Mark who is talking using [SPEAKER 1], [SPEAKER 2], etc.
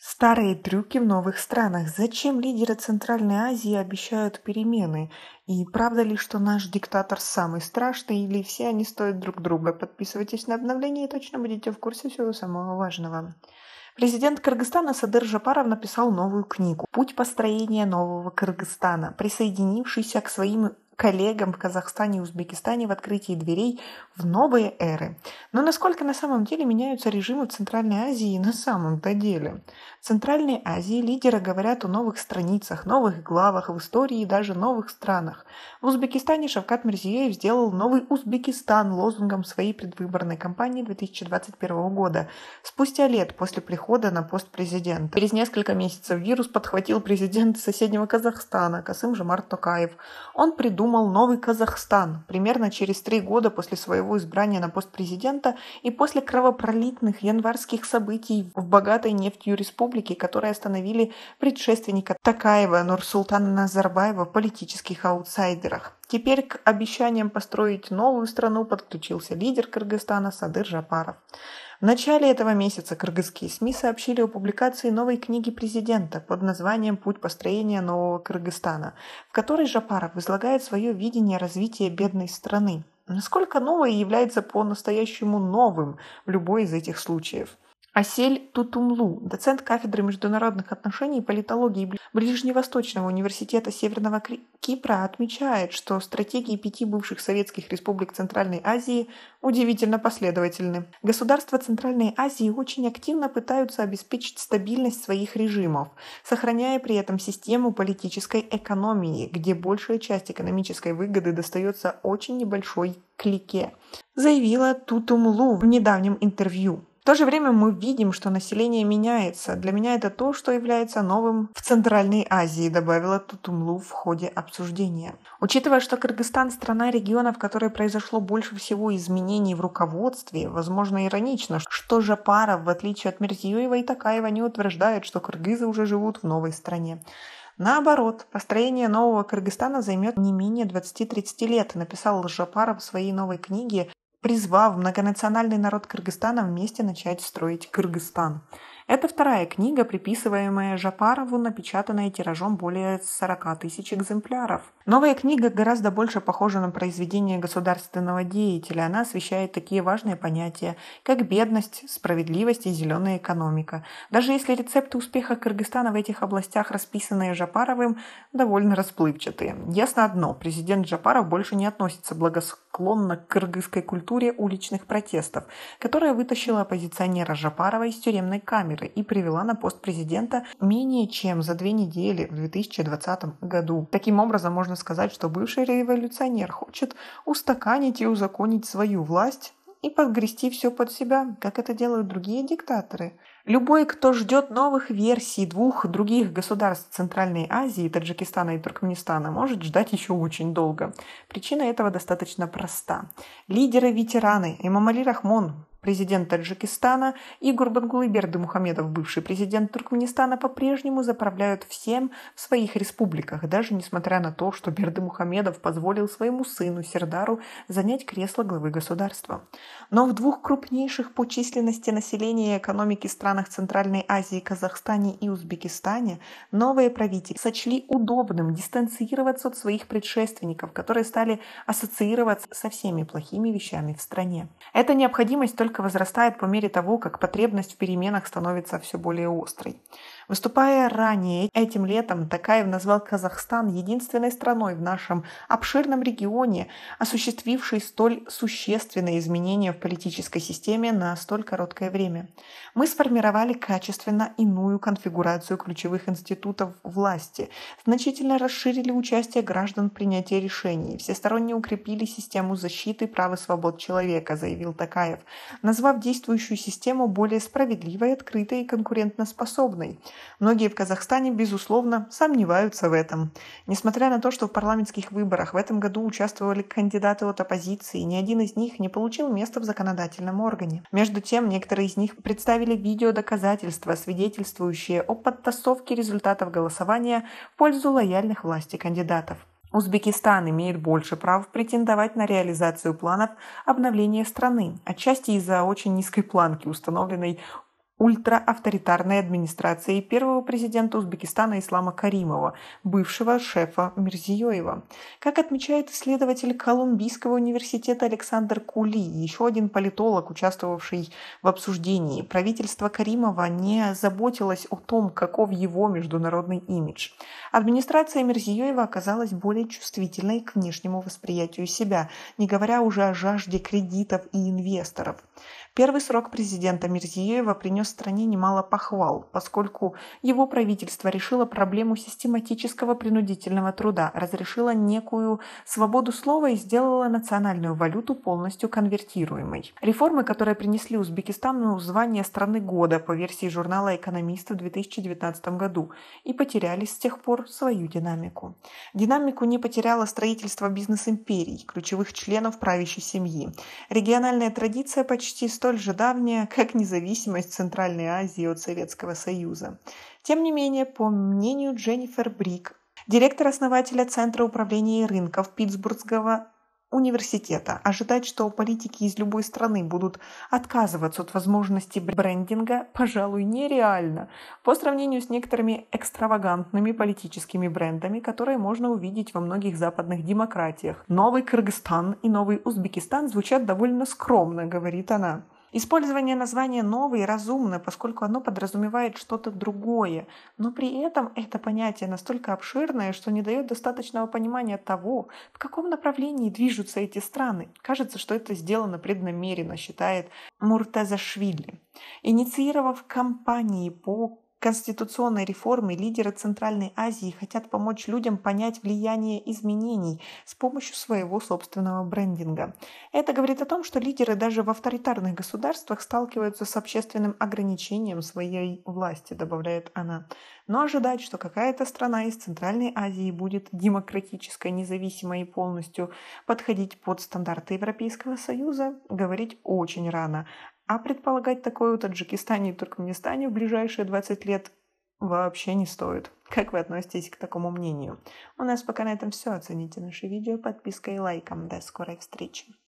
[SPEAKER 1] Старые трюки в новых странах. Зачем лидеры Центральной Азии обещают перемены? И правда ли, что наш диктатор самый страшный, или все они стоят друг друга? Подписывайтесь на обновления и точно будете в курсе всего самого важного. Президент Кыргызстана Садыр Жапаров написал новую книгу «Путь построения нового Кыргызстана», присоединившийся к своим коллегам в Казахстане и Узбекистане в открытии дверей в новые эры. Но насколько на самом деле меняются режимы в Центральной Азии на самом-то деле? В Центральной Азии лидеры говорят о новых страницах, новых главах в истории и даже новых странах. В Узбекистане Шавкат Мирзиёев сделал новый Узбекистан лозунгом своей предвыборной кампании 2021 года, спустя лет после прихода на пост президента. Через несколько месяцев вирус подхватил президент соседнего Казахстана Касым-Жомарт Токаев. Он придумал новый Казахстан примерно через 3 года после своего избрания на пост президента и после кровопролитных январских событий в богатой нефтью республике, которые остановили предшественника Токаева Нурсултана Назарбаева в политических аутсайдерах. Теперь к обещаниям построить новую страну подключился лидер Кыргызстана Садыр Жапаров. В начале этого месяца кыргызские СМИ сообщили о публикации новой книги президента под названием «Путь построения нового Кыргызстана», в которой Жапаров излагает свое видение развития бедной страны. Насколько новое является по-настоящему новым в любой из этих случаев? Асель Тутумлу, доцент кафедры международных отношений и политологии Ближневосточного университета Северного Кипра, отмечает, что стратегии 5 бывших советских республик Центральной Азии удивительно последовательны. Государства Центральной Азии очень активно пытаются обеспечить стабильность своих режимов, сохраняя при этом систему политической экономии, где большая часть экономической выгоды достается очень небольшой клике, заявила Тутумлу в недавнем интервью. В то же время мы видим, что население меняется. Для меня это то, что является новым в Центральной Азии, добавила Тутумлу в ходе обсуждения. Учитывая, что Кыргызстан – страна региона, в которой произошло больше всего изменений в руководстве, возможно, иронично, что Жапаров, в отличие от Мирзиёева и Токаева, не утверждает, что кыргызы уже живут в новой стране. Наоборот, построение нового Кыргызстана займет не менее 20-30 лет, написал Жапаров в своей новой книге, призвав многонациональный народ Кыргызстана вместе начать строить Кыргызстан. Это вторая книга, приписываемая Жапарову, напечатанная тиражом более 40 тысяч экземпляров. Новая книга гораздо больше похожа на произведение государственного деятеля. Она освещает такие важные понятия, как бедность, справедливость и зеленая экономика. Даже если рецепты успеха Кыргызстана в этих областях, расписанные Жапаровым, довольно расплывчатые. Ясно одно, президент Жапаров больше не относится благосклонно к кыргызской культуре уличных протестов, которая вытащила оппозиционера Жапарова из тюремной камеры и привела на пост президента менее чем за 2 недели в 2020 году. Таким образом, можно сказать, что бывший революционер хочет устаканить и узаконить свою власть и подгрести все под себя, как это делают другие диктаторы. Любой, кто ждет новых версий 2 других государств Центральной Азии, Таджикистана и Туркменистана, может ждать еще очень долго. Причина этого достаточно проста. Лидеры-ветераны Эмомали Рахмон, президент Таджикистана, и Гурбангулы Бердымухамедов, бывший президент Туркменистана, по-прежнему заправляют всем в своих республиках, даже несмотря на то, что Бердымухамедов позволил своему сыну Сердару занять кресло главы государства. Но в 2 крупнейших по численности населения и экономики странах Центральной Азии, Казахстане и Узбекистане, новые правители сочли удобным дистанцироваться от своих предшественников, которые стали ассоциироваться со всеми плохими вещами в стране. Эта необходимость только возрастает по мере того, как потребность в переменах становится все более острой. Выступая ранее этим летом, Токаев назвал Казахстан единственной страной в нашем обширном регионе, осуществившей столь существенные изменения в политической системе на столь короткое время. Мы сформировали качественно иную конфигурацию ключевых институтов власти, значительно расширили участие граждан в принятии решений, всесторонне укрепили систему защиты прав и свобод человека, заявил Токаев, назвав действующую систему более справедливой, открытой и конкурентоспособной. Многие в Казахстане, безусловно, сомневаются в этом. Несмотря на то, что в парламентских выборах в этом году участвовали кандидаты от оппозиции, ни один из них не получил места в законодательном органе. Между тем, некоторые из них представили видеодоказательства, свидетельствующие о подтасовке результатов голосования в пользу лояльных власти кандидатов. Узбекистан имеет больше прав претендовать на реализацию планов обновления страны, отчасти из-за очень низкой планки, установленной ультраавторитарной администрацией первого президента Узбекистана Ислама Каримова, бывшего шефа Мирзиёева. Как отмечает исследователь Колумбийского университета Александр Кули, еще один политолог, участвовавший в обсуждении, правительство Каримова не заботилось о том, каков его международный имидж. Администрация Мирзиёева оказалась более чувствительной к внешнему восприятию себя, не говоря уже о жажде кредитов и инвесторов. Первый срок президента Мирзиёева принес стране немало похвал, поскольку его правительство решило проблему систематического принудительного труда, разрешило некую свободу слова и сделало национальную валюту полностью конвертируемой. Реформы, которые принесли Узбекистану звание страны года по версии журнала «Экономист» в 2019 году и потеряли с тех пор свою динамику. Динамику не потеряло строительство бизнес-империй, ключевых членов правящей семьи. Региональная традиция почти столь же давняя, как независимость Центральной Азии от Советского Союза. Тем не менее, по мнению Дженнифер Брик, директор-основателя Центра управления рынков Питтсбургского университета, ожидать, что политики из любой страны будут отказываться от возможности брендинга, пожалуй, нереально, по сравнению с некоторыми экстравагантными политическими брендами, которые можно увидеть во многих западных демократиях. Новый Кыргызстан и новый Узбекистан звучат довольно скромно, говорит она. Использование названия «новый» разумно, поскольку оно подразумевает что-то другое, но при этом это понятие настолько обширное, что не дает достаточного понимания того, в каком направлении движутся эти страны. Кажется, что это сделано преднамеренно, считает Муртазашвили. Инициировав кампании по конституционной реформе, лидеры Центральной Азии хотят помочь людям понять влияние изменений с помощью своего собственного брендинга. Это говорит о том, что лидеры даже в авторитарных государствах сталкиваются с общественным ограничением своей власти, добавляет она. Но ожидать, что какая-то страна из Центральной Азии будет демократической, независимой и полностью подходить под стандарты Европейского Союза, говорить очень рано. А предполагать такое в Таджикистане и Туркменистане в ближайшие 20 лет вообще не стоит. Как вы относитесь к такому мнению? У нас пока на этом все. Оцените наше видео подпиской и лайком. До скорой встречи.